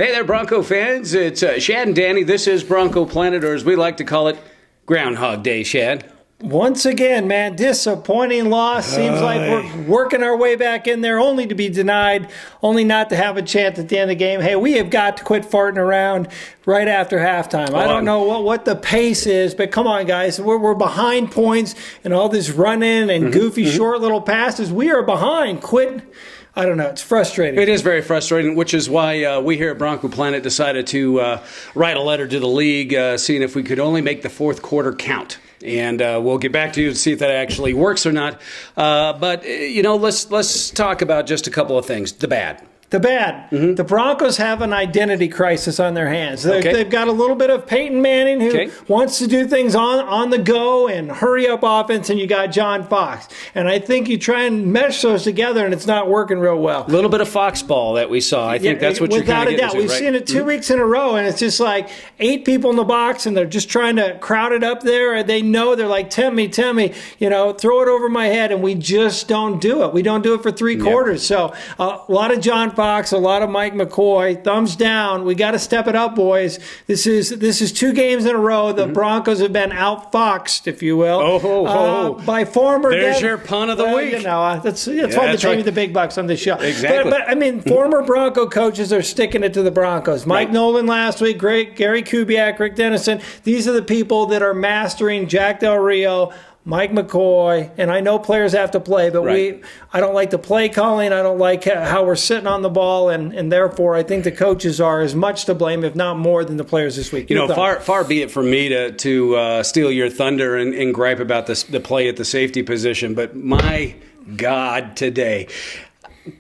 Hey there, Bronco fans. It's Shad and Danny. This is Bronco Planet, or as we like to call it, Groundhog Day, Shad. Once again, man, disappointing loss. Seems like we're working our way back in there, only to be denied, only not to have a chance at the end of the game. Hey, we have got to quit farting around right after halftime. I don't know what the pace is, but come on, guys. We're behind points and all this running and goofy short little passes. We are behind. Quit. I don't know. It's frustrating. It is very frustrating, which is why we here at Bronco Planet decided to write a letter to the league, seeing if we could only make the fourth quarter count. And we'll get back to you to see if that actually works or not. But let's talk about just a couple of things. The bad. The Broncos have an identity crisis on their hands. They've got a little bit of Peyton Manning who wants to do things on the go and hurry up offense, and you got John Fox. And I think you try and mesh those together, and it's not working real well. A little bit of foxball that we saw. I think that's what you're kind of getting to, right? We've seen it 2 weeks in a row, and it's just like 8 people in the box, and they're just trying to crowd it up there, and they know they're like, tempt me, throw it over my head, and we just don't do it. We don't do it for three quarters. So a lot of John Fox, a lot of Mike McCoy. Thumbs down. We got to step it up, boys. This is 2 games in a row. The Broncos have been outfoxed, if you will, by former. There's your pun of the week. That's why they pay me the big bucks on this show. Exactly. But I mean, former Bronco coaches are sticking it to the Broncos. Mike Nolan last week, Gary Kubiak, Rick Dennison. These are the people that are mastering Jack Del Rio, Mike McCoy, and I know players have to play, but I don't like the play calling. I don't like how we're sitting on the ball, and therefore I think the coaches are as much to blame, if not more, than the players this week. Far be it from me to steal your thunder and gripe about the play at the safety position, but my God, today.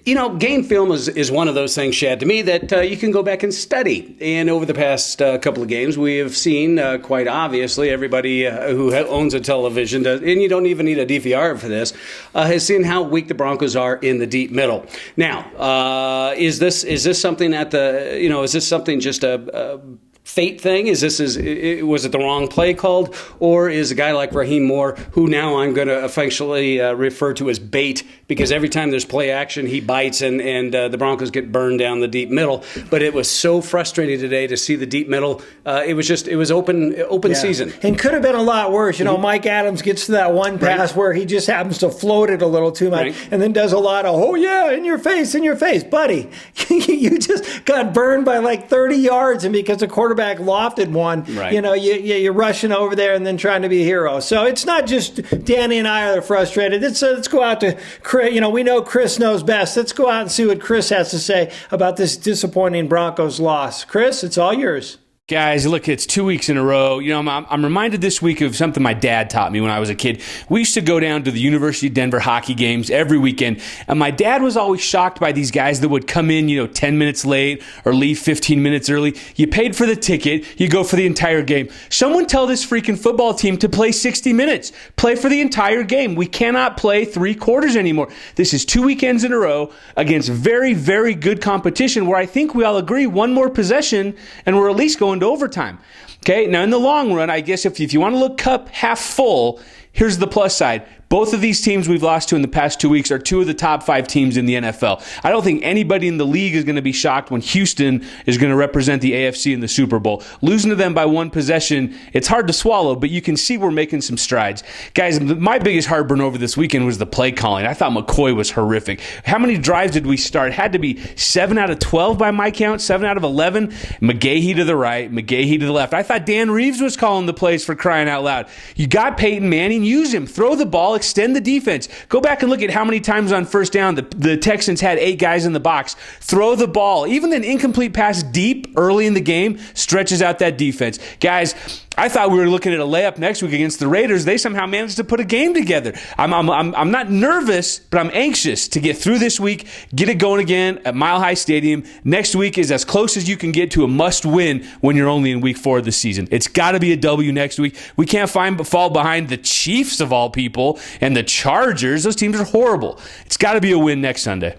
Game film is one of those things, Shad, to me that you can go back and study. And over the past couple of games, we have seen quite obviously everybody who owns a television, and you don't even need a DVR for this, has seen how weak the Broncos are in the deep middle. Now, is this something is this something just a fate thing? Was it the wrong play called? Or is a guy like Raheem Moore, who now I'm going to affectionately refer to as bait, because every time there's play action, he bites and the Broncos get burned down the deep middle. But it was so frustrating today to see the deep middle. It was open season. And could have been a lot worse. Mike Adams gets to that one pass where he just happens to float it a little too much and then does a lot of, in your face. Buddy, you just got burned by like 30 yards, and because the quarterback lofted one, you're rushing over there and then trying to be a hero. So it's not just Danny and I that are frustrated. Let's go out to Chris. We know Chris knows best. Let's go out and see what Chris has to say about this disappointing Broncos loss. Chris, it's all yours. Guys, look, it's 2 weeks in a row. I'm reminded this week of something my dad taught me when I was a kid. We used to go down to the University of Denver hockey games every weekend, and my dad was always shocked by these guys that would come in, 10 minutes late or leave 15 minutes early. You paid for the ticket, you go for the entire game. Someone tell this freaking football team to play 60 minutes. Play for the entire game. We cannot play 3 quarters anymore. This is 2 weekends in a row against very, very good competition where I think we all agree one more possession and we're at least going to overtime. Okay, now in the long run, I guess if you want to look cup half full, here's the plus side. Both of these teams we've lost to in the past 2 weeks are 2 of the top 5 teams in the NFL. I don't think anybody in the league is going to be shocked when Houston is going to represent the AFC in the Super Bowl. Losing to them by 1 possession, it's hard to swallow, but you can see we're making some strides. Guys, my biggest heartburn over this weekend was the play calling. I thought McCoy was horrific. How many drives did we start? It had to be 7 out of 12 by my count, 7 out of 11. McGahee to the right, McGahee to the left. I thought Dan Reeves was calling the plays, for crying out loud. You got Peyton Manning, use him. Throw the ball, extend the defense. Go back and look at how many times on first down the Texans had 8 guys in the box. Throw the ball. Even an incomplete pass deep early in the game stretches out that defense. Guys, I thought we were looking at a layup next week against the Raiders. They somehow managed to put a game together. I'm not nervous, but I'm anxious to get through this week, get it going again at Mile High Stadium. Next week is as close as you can get to a must-win when you're only in week 4 of the season. It's got to be a W next week. We can't fall behind the Chiefs of all people and the Chargers. Those teams are horrible. It's got to be a win next Sunday.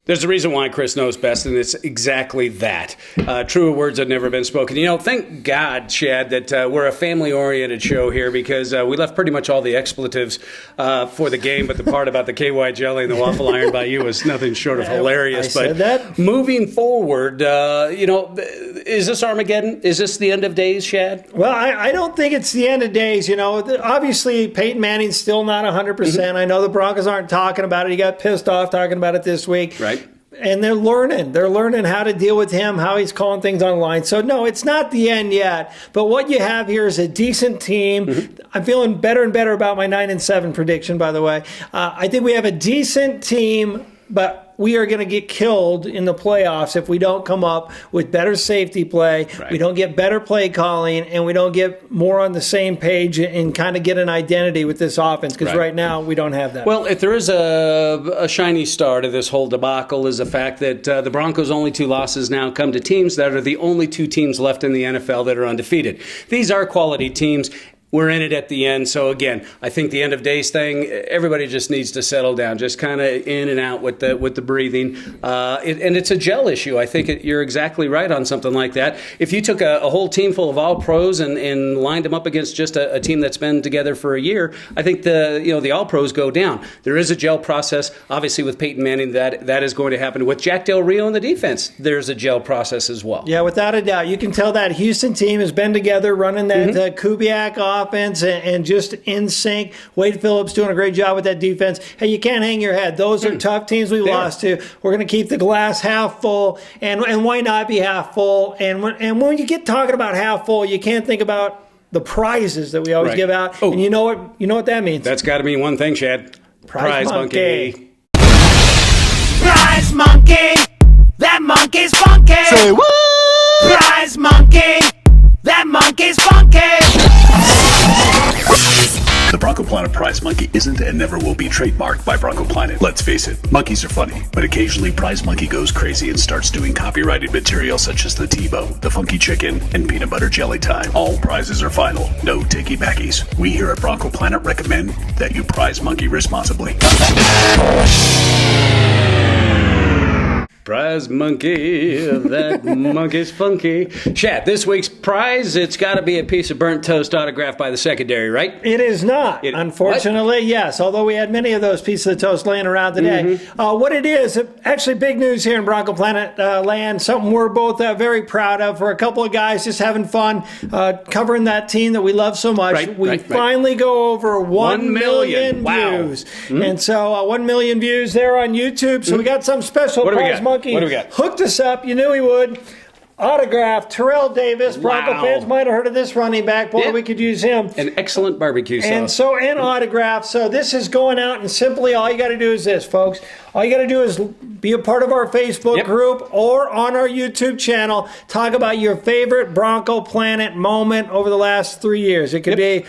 There's a reason why Chris knows best, and it's exactly that. Truer words have never been spoken. Thank God, Chad, that we're a family-oriented show here, because we left pretty much all the expletives for the game, but the part about the KY jelly and the waffle iron by you was nothing short of hilarious. I said that. Moving forward, is this Armageddon? Is this the end of days, Chad? Well, I don't think it's the end of days. Obviously, Peyton Manning's still not 100%. Mm-hmm. I know the Broncos aren't talking about it. He got pissed off talking about it this week. Right. And they're learning. They're learning how to deal with him, how he's calling things online. So, no, it's not the end yet. But what you have here is a decent team. Mm-hmm. I'm feeling better and better about my 9-7 prediction, by the way. I think we have a decent team, but we are going to get killed in the playoffs if we don't come up with better safety play, right. We don't get better play calling, and we don't get more on the same page and kind of get an identity with this offense, because right now we don't have that. Well, if there is a shiny star to this whole debacle, is the fact that the Broncos' only 2 losses now come to teams that are the only 2 teams left in the NFL that are undefeated. These are quality teams. We're in it at the end. So, again, I think the end of days thing, everybody just needs to settle down, just kind of in and out with the breathing. And it's a gel issue. I think you're exactly right on something like that. If you took a whole team full of all pros and lined them up against just a team that's been together for a year, I think the all pros go down. There is a gel process. Obviously, with Peyton Manning, that is going to happen. With Jack Del Rio in the defense, there's a gel process as well. Yeah, without a doubt. You can tell that Houston team has been together running that Kubiak offense and just in sync. Wade Phillips doing a great job with that defense. Hey, you can't hang your head. Those are tough teams we lost to. We're going to keep the glass half full, and why not be half full? And when you get talking about half full, you can't think about the prizes that we always give out. Oh. And you know what that means? That's got to mean one thing, Chad. Prize monkey. Prize monkey. That monkey's funky. Say what? Prize monkey. That monkey's funky. The Bronco Planet Prize Monkey isn't and never will be trademarked by Bronco Planet. Let's face it, monkeys are funny, but occasionally Prize Monkey goes crazy and starts doing copyrighted material such as the Tebow, the Funky Chicken, and Peanut Butter Jelly Time. All prizes are final, no takey-backies. We here at Bronco Planet recommend that you prize monkey responsibly. Prize monkey, that monkey's funky. Chad, this week's prize, it's got to be a piece of burnt toast autographed by the secondary, right? It is not, unfortunately, yes, although we had many of those pieces of toast laying around today. What it is, actually big news here in Bronco Planet land, something we're both very proud of for a couple of guys just having fun covering that team that we love so much. We finally go over 1 million views. Wow. And so 1 million views there on YouTube, so we got some special prize monkey. What do we got? Hooked us up. You knew he would. Autograph, Terrell Davis. Bronco fans might have heard of this running back. Boy, we could use him. An excellent barbecue sauce. And autograph. So this is going out, and simply all you got to do is this, folks. All you got to do is be a part of our Facebook group or on our YouTube channel. Talk about your favorite Bronco Planet moment over the last 3 years. It could be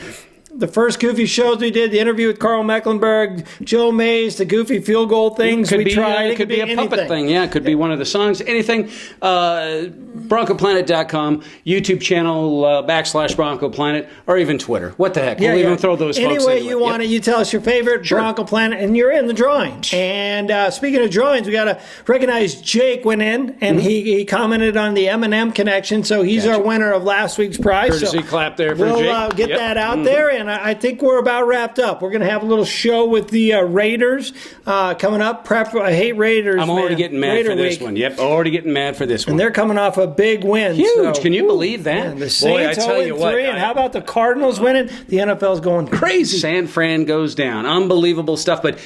the first goofy shows we did, the interview with Carl Mecklenburg, Joe Mays, the goofy field goal things we tried. It could be a puppet thing. Yeah, it could be one of the songs. Anything. BroncoPlanet.com, YouTube channel /Bronco Planet, or even Twitter. What the heck? We'll even throw those folks Any way you want it, you tell us your favorite Bronco Planet, and you're in the drawing. And speaking of drawings, we got to recognize Jake went in, and he commented on the M&M connection, so he's our winner of last week's prize. Courtesy clap there for Jake. We'll get that out there, and I think we're about wrapped up. We're going to have a little show with the Raiders coming up. I hate Raiders. I'm already getting mad for this one. Yep, already getting mad for this one. And they're coming off a big win. Huge. Can you believe that? Man, the Saints 0-3, and how about the Cardinals winning? The NFL's going crazy. San Fran goes down. Unbelievable stuff. But,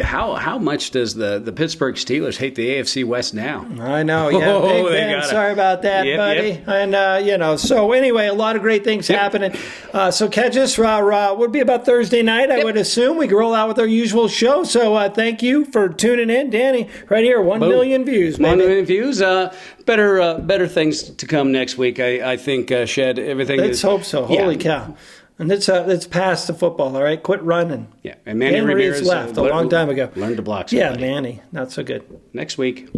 how much does the Pittsburgh Steelers hate the AFC West now? I know. Yeah, Big Ben. Sorry about that, buddy. Yep. And, so anyway, a lot of great things happening. So catch us. Would be about Thursday night, I would assume. We can roll out with our usual show. So thank you for tuning in, Danny. Right here, 1 million views. 1 million views. Better things to come next week. I think, Shed, everything. Let's hope so. Holy cow! And it's past the football. All right, quit running. Yeah, and Manny Ramirez left a long time ago. Learned to block somebody. Yeah, Manny, not so good. Next week.